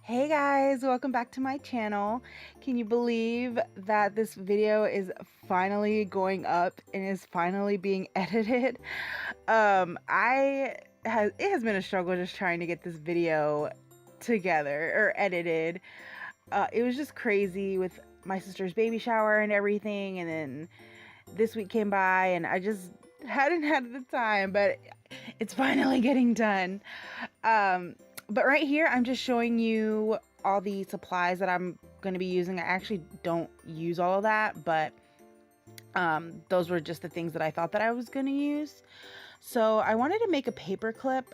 Hey guys, welcome back to my channel. Can you believe that this video is finally going up and is finally being edited? It has been a struggle just trying to get this video together or edited. It was just crazy with my sister's baby shower and everything, and then this week came by and I just hadn't had the time, but it's finally getting done. But right here, I'm just showing you all the supplies that I'm going to be using. I actually don't use all of that, but those were just the things that I thought that I was going to use. So I wanted to make a paper clip,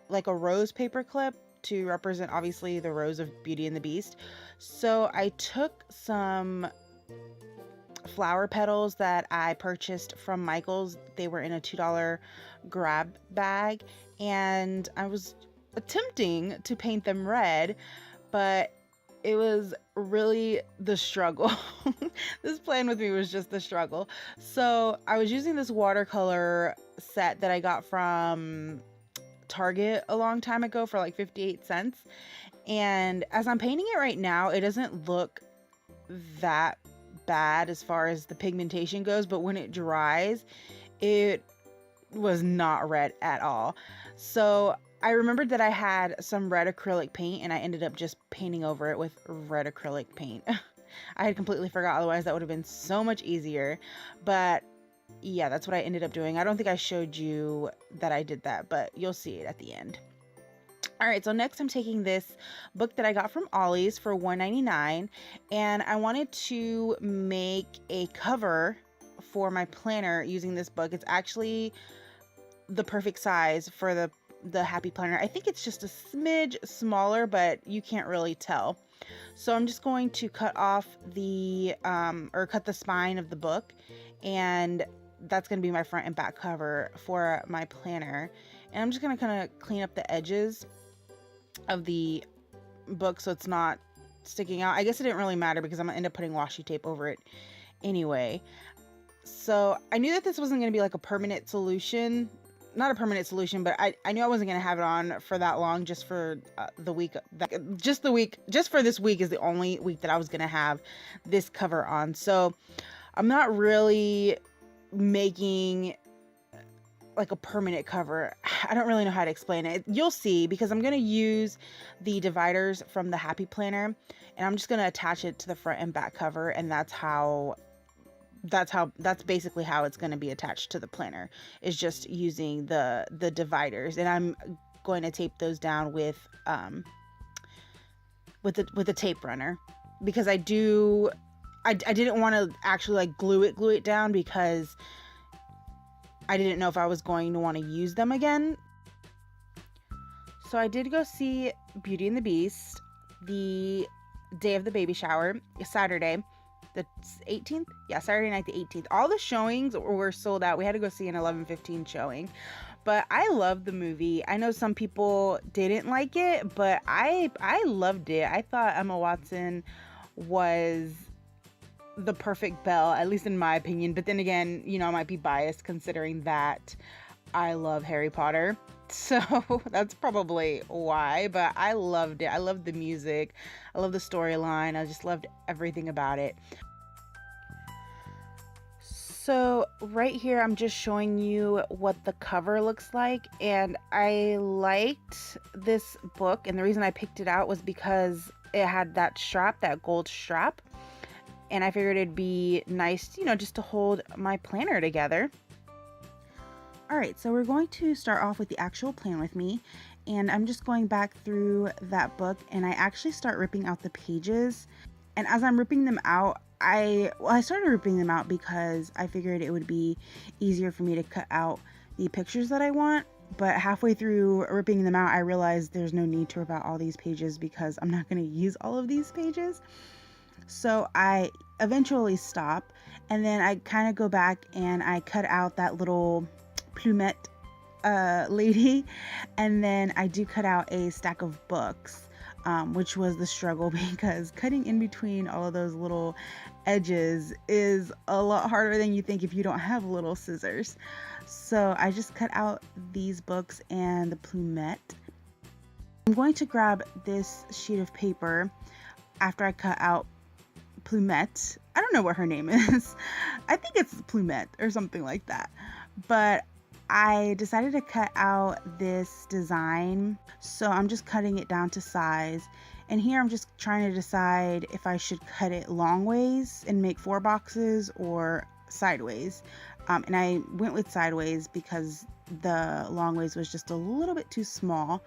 like a rose paper clip, to represent obviously the rose of Beauty and the Beast. So I took some flower petals that I purchased from Michael's. They were in a $2 grab bag, and I was attempting to paint them red, but it was really the struggle. This plan with me was just the struggle. So I was using this watercolor set that I got from Target a long time ago for like 58 cents. And as I'm painting it right now, it doesn't look that bad as far as the pigmentation goes, but when it dries, it was not red at all. So I remembered that I had some red acrylic paint, and I ended up just painting over it with red acrylic paint. I had completely forgot, otherwise that would have been so much easier. But yeah, that's what I ended up doing. I don't think I showed you that I did that, but you'll see it at the end. All right, so next I'm taking this book that I got from Ollie's for $1.99, and I wanted to make a cover for my planner using this book. It's actually the perfect size for the Happy Planner. I think it's just a smidge smaller, but you can't really tell. So I'm just going to cut off the cut the spine of the book, and that's going to be my front and back cover for my planner. And I'm just going to kind of clean up the edges of the book so it's not sticking out. I guess it didn't really matter because I'm gonna end up putting washi tape over it anyway. So I knew that this wasn't going to be like a permanent solution. Not a permanent solution, but I knew I wasn't going to have it on for that long, just for the week. Just for this week is the only week that I was going to have this cover on. So I'm not really making like a permanent cover. I don't really know how to explain it. You'll see, because I'm going to use the dividers from the Happy Planner, and I'm just going to attach it to the front and back cover, and that's basically how it's going to be attached to the planner, is just using the dividers. And I'm going to tape those down with a tape runner, because I didn't want to actually like glue it down, because I didn't know if I was going to want to use them again. So I did go see Beauty and the Beast the day of the baby shower, Saturday the 18th. Yeah, Saturday night the 18th. All the showings were sold out. We had to go see an 11:15 showing. But I loved the movie. I know some people didn't like it, but I loved it. I thought Emma Watson was the perfect Belle, at least in my opinion. But then again, you know, I might be biased considering that I love Harry Potter. So that's probably why, but I loved it. I loved the music. I loved the storyline. I just loved everything about it. So right here, I'm just showing you what the cover looks like. And I liked this book. And the reason I picked it out was because it had that strap, that gold strap. And I figured it'd be nice, you know, just to hold my planner together. All right, so we're going to start off with the actual plan with me. And I'm just going back through that book, and I actually start ripping out the pages. And as I'm ripping them out, I started ripping them out because I figured it would be easier for me to cut out the pictures that I want. But halfway through ripping them out, I realized there's no need to rip out all these pages because I'm not going to use all of these pages. So I eventually stop, and then I kind of go back and I cut out that little plumette lady, and then I do cut out a stack of books, which was the struggle, because cutting in between all of those little edges is a lot harder than you think if you don't have little scissors. So I just cut out these books and the plumette. I'm going to grab this sheet of paper after I cut out Plumette. I don't know what her name is. I think it's Plumette or something like that. But I decided to cut out this design, so I'm just cutting it down to size. And here I'm just trying to decide if I should cut it long ways and make 4 boxes or sideways. And I went with sideways because the long ways was just a little bit too small.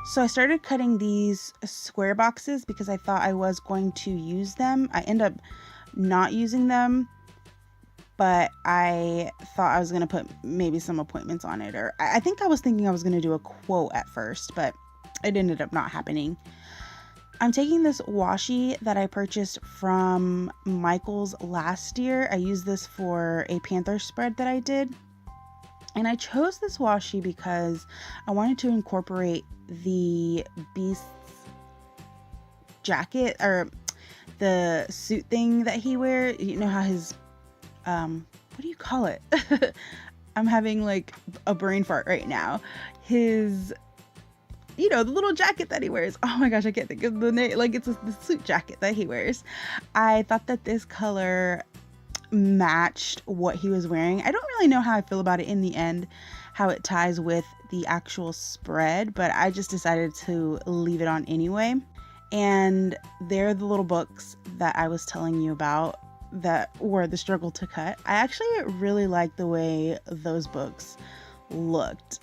So I started cutting these square boxes because I thought I was going to use them. I end up not using them, but I thought I was going to put maybe some appointments on it. Or I think I was thinking I was going to do a quote at first, but it ended up not happening. I'm taking this washi that I purchased from Michael's last year. I used this for a Panther spread that I did. And I chose this washi because I wanted to incorporate the Beast's jacket, or the suit thing that he wears. You know how his, what do you call it? I'm having like a brain fart right now. His, you know, the little jacket that he wears. Oh my gosh, I can't think of the name. Like, it's the suit jacket that he wears. I thought that this color matched what he was wearing. I don't really know how I feel about it in the end, how it ties with the actual spread, but I just decided to leave it on anyway. And they're the little books that I was telling you about that were the struggle to cut. I actually really like the way those books looked.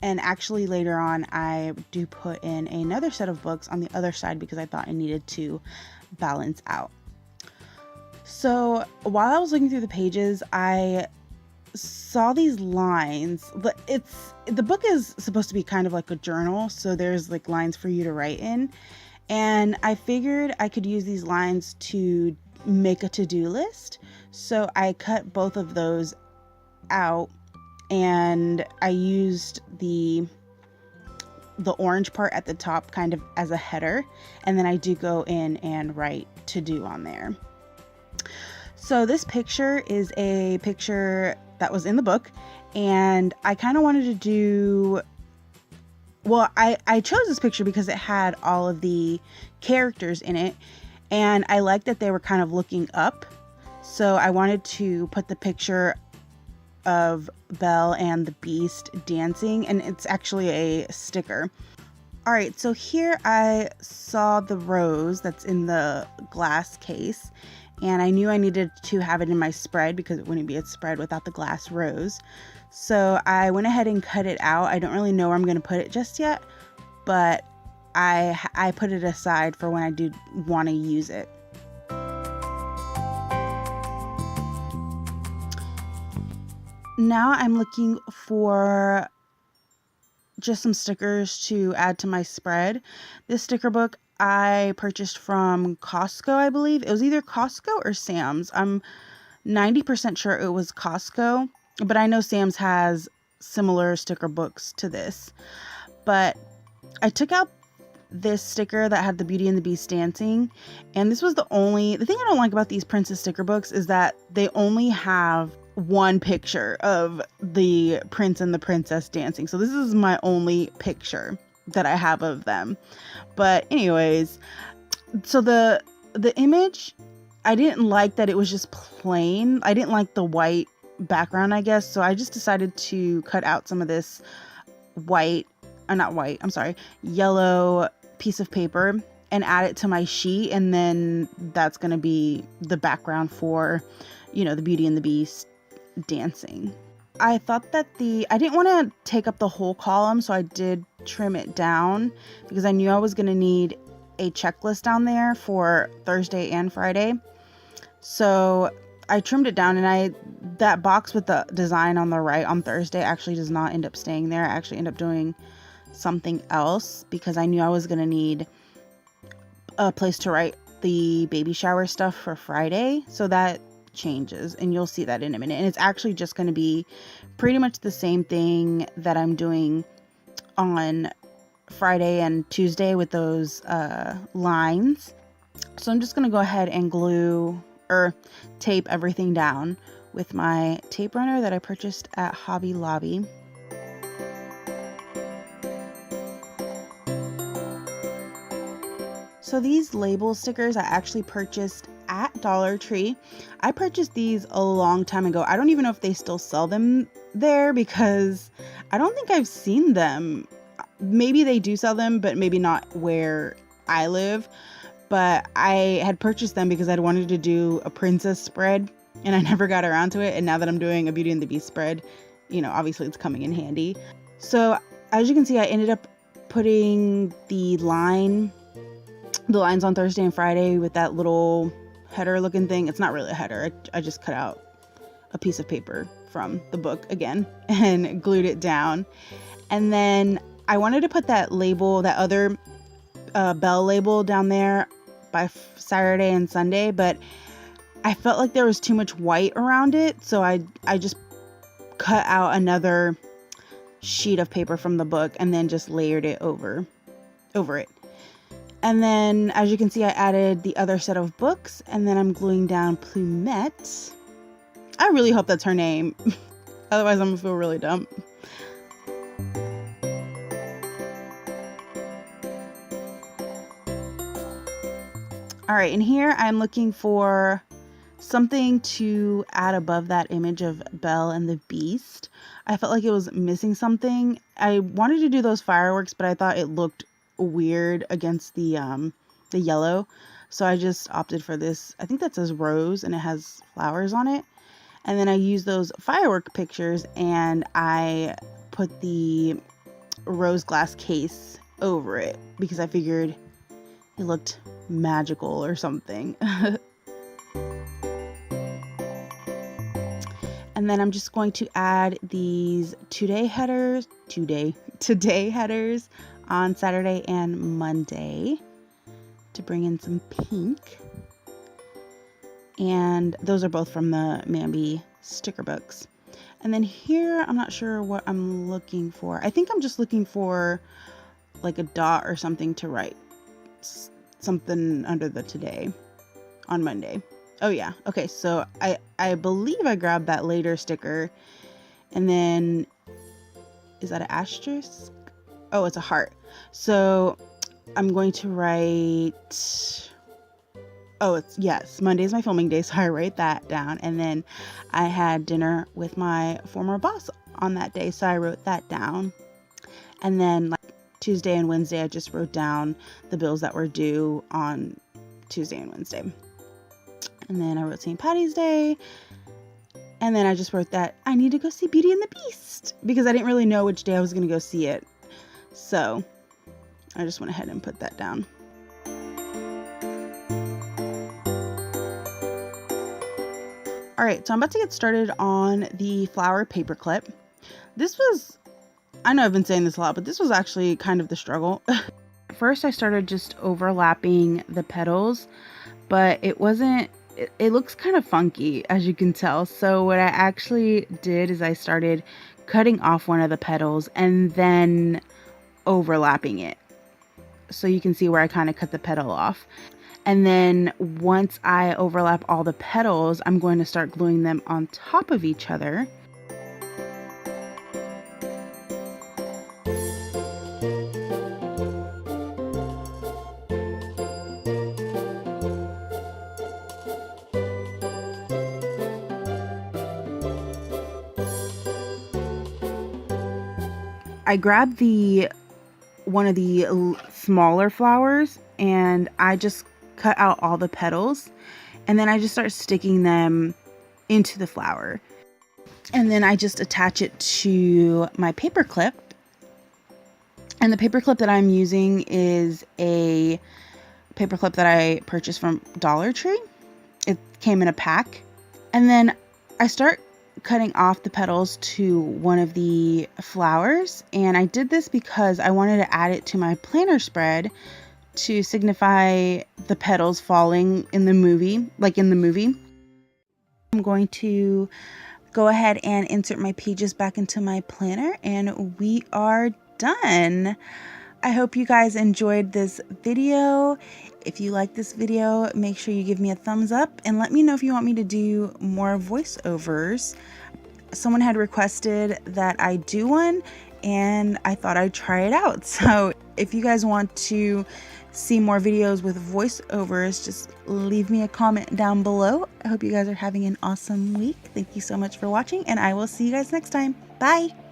And actually later on I do put in another set of books on the other side because I thought I needed to balance out. So while I was looking through the pages, I saw these lines. The book is supposed to be kind of like a journal, so there's like lines for you to write in. And I figured I could use these lines to make a to-do list. So I cut both of those out, and I used the orange part at the top kind of as a header, and then I do go in and write to do on there. So this picture is a picture that was in the book, and I kind of wanted to do, well, I chose this picture because it had all of the characters in it, and I liked that they were kind of looking up. So I wanted to put the picture of Belle and the Beast dancing, and it's actually a sticker. All right, so here I saw the rose that's in the glass case, and I knew I needed to have it in my spread because it wouldn't be a spread without the glass rose. So I went ahead and cut it out. I don't really know where I'm going to put it just yet, but I put it aside for when I do want to use it. Now I'm looking for just some stickers to add to my spread. This sticker book I purchased from Costco, I believe. It was either Costco or Sam's. I'm 90% sure it was Costco, but I know Sam's has similar sticker books to this. But I took out this sticker that had the Beauty and the Beast dancing, and this was the thing I don't like about these princess sticker books is that they only have one picture of the prince and the princess dancing. So this is my only picture that I have of them. But anyways, so the image, I didn't like that it was just plain. I didn't like the white background, I guess. So I just decided to cut out some of this yellow piece of paper and add it to my sheet. And then that's going to be the background for, the Beauty and the Beast dancing. I thought that I didn't want to take up the whole column, so I did trim it down because I knew I was going to need a checklist down there for Thursday and Friday. So I trimmed it down, and that box with the design on the right on Thursday actually does not end up staying there. I actually end up doing something else because I knew I was going to need a place to write the baby shower stuff for Friday. So that changes, and you'll see that in a minute. And it's actually just going to be pretty much the same thing that I'm doing on Friday and Tuesday with those lines. So I'm just going to go ahead and glue or tape everything down with my tape runner that I purchased at Hobby Lobby. So these label stickers I actually purchased at Dollar Tree. I purchased these a long time ago. I don't even know if they still sell them there because I don't think I've seen them. Maybe they do sell them, but maybe not where I live. But I had purchased them because I'd wanted to do a princess spread and I never got around to it. And now that I'm doing a Beauty and the Beast spread, you know, obviously it's coming in handy. So as you can see, I ended up putting the lines on Thursday and Friday with that little header looking thing. It's not really a header. I just cut out a piece of paper from the book again and glued it down. And then I wanted to put that label, that other bell label down there by Saturday and Sunday, but I felt like there was too much white around it. So I just cut out another sheet of paper from the book and then just layered it over it. And then, as you can see, I added the other set of books, and then I'm gluing down Plumette. I really hope that's her name. Otherwise, I'm gonna feel really dumb. All right, and here I'm looking for something to add above that image of Belle and the Beast. I felt like it was missing something. I wanted to do those fireworks, but I thought it looked weird against the yellow, so I just opted for this. I think that says rose and it has flowers on it. And then I used those firework pictures and I put the rose glass case over it because I figured it looked magical or something. And then I'm just going to add these today headers on Saturday and Monday to bring in some pink. And those are both from the Mambi sticker books. And then here, I'm not sure what I'm looking for. I think I'm just looking for like a dot or something to write something under the today on Monday. Oh yeah. Okay. So I believe I grabbed that later sticker, and then is that an asterisk? Oh, it's a heart. So I'm going to write, oh, yes, Monday's my filming day, so I write that down. And then I had dinner with my former boss on that day, so I wrote that down. And then like Tuesday and Wednesday, I just wrote down the bills that were due on Tuesday and Wednesday. And then I wrote St. Patty's Day. And then I just wrote that I need to go see Beauty and the Beast because I didn't really know which day I was going to go see it. So I just went ahead and put that down. All right, so I'm about to get started on the flower paper clip. This was, I know I've been saying this a lot, but this was actually kind of the struggle. First, I started just overlapping the petals, but it wasn't, it looks kind of funky, as you can tell. So what I actually did is I started cutting off one of the petals and then overlapping it. So you can see where I kind of cut the petal off. And then once I overlap all the petals, I'm going to start gluing them on top of each other. I grabbed one of the smaller flowers and I just cut out all the petals, and then I just start sticking them into the flower, and then I just attach it to my paper clip. And the paper clip that I'm using is a paper clip that I purchased from Dollar Tree. It came in a pack. And then I start cutting off the petals to one of the flowers, and I did this because I wanted to add it to my planner spread to signify the petals falling in the movie, like in the movie. I'm going to go ahead and insert my pages back into my planner, and we are done. I hope you guys enjoyed this video. If you like this video, make sure you give me a thumbs up and let me know if you want me to do more voiceovers. Someone had requested that I do one, and I thought I'd try it out. So if you guys want to see more videos with voiceovers, just leave me a comment down below. I hope you guys are having an awesome week. Thank you so much for watching, and I will see you guys next time. Bye!